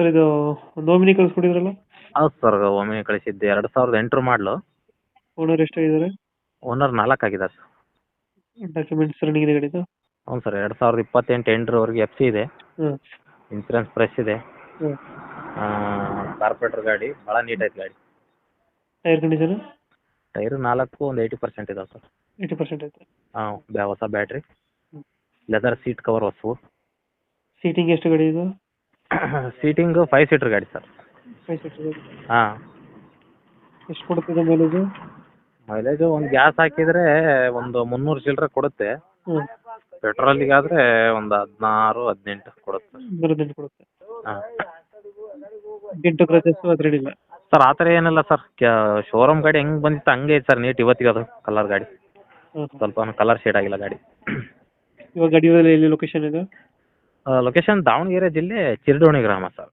Sir ಇದು nominee ಕಳಿಸ್ಕೊಟ್ಟಿದ್ರಲ್ಲ, ಹೌದು sir, ಒಮ್ಮೆ ಕಳಿಸಿದ್ದೆ. 2008 ಮಾಡಲು. ಓನರ್ ಎಷ್ಟಾಗಿದ್ದಾರೆ? ಓನರ್ 4 ಆಗಿದ್ದಾರೆ ಸರ್. ಡಾಕ್ಯುಮೆಂಟ್ಸ್ ರನ್ನಿಂಗ್ ಇದೆ ಗಾಡಿದು? ಹ್ಞೂ ಸರ್, 2028 ಎಂಡ್ರವರೆಗೆ ಎಫ್ ಸಿ ಇದೆ. ಹಾಂ ಇನ್ಸೂರೆನ್ಸ್ ಫ್ರೆಶ್ ಇದೆ. ಹಾಂ. ಕಾರ್ಪೊರೇಟರ್ ಗಾಡಿ, ಭಾಳ ನೀಟ್ ಐತೆ ಗಾಡಿ. ಟೈರ್ ಕಂಡೀಷನ್ ಟೈರು 4 ಒಂದು 80% ಇದಾವೆ ಸರ್. 80% ಐತೆ. ಹಾಂ, ಹೊಸ battery. Hmm. Leather seat cover ಹೊಸವು. ಸೀಟಿಂಗ್ ಎಷ್ಟು ಗಾಡಿ ಇದು? ಸೀಟಿಂಗು 5 ಸೀಟ್ರ್ ಗಾಡಿ ಸರ್. 5 ಸೀಟರ್ ಗಾಡಿ. ಹಾಂ. ಎಷ್ಟು ಕೊಡ್ತಿದೆ ಮೈಲೇಜು? ಮೈಲೇಜು ಒಂದು ಗ್ಯಾಸ್ ಹಾಕಿದರೆ ಒಂದು 300 ಚಿಲ್ಲರೆ ಕೊಡುತ್ತೆ. ಹ್ಞೂ. ಪೆಟ್ರೋಲಿಗಾದರೆ ಒಂದು 16-18 ಕೊಡುತ್ತೆ. 18 ಕೊಡುತ್ತೆ. ಹಾಂ ಡೆಂಟು ಕ್ರಚಸ್ಸು ಅದ್ರೇನಿಲ್ಲ? ಸರ್, ಆ ಥರ ಏನಿಲ್ಲ ಸರ್. ಶೋರೂಮ್ ಗಾಡಿ ಹೆಂಗೆ ಬಂದಿತ್ತು ಹಂಗೆ ಐತೆ ಸರ್, ನೀಟ್ ಇವತ್ತಿಗೆ ಅದು ಕಲರ್ ಗಾಡಿ. ಹಾಂ. ಸ್ವಲ್ಪ ಕಲರ್ ಶೇಡ್ ಆಗಿಲ್ಲ ಗಾಡಿ. ಇವಾಗ ಗಾಡಿ ಎಲ್ಲಿ ಲೊಕೇಶನ್ ಇದೆ? ಲೊಕೇಶನ್ ದಾವಣಗೆರೆ ಜಿಲ್ಲೆ ಚಿರಡೋಣಿ ಗ್ರಾಮ ಸರ್.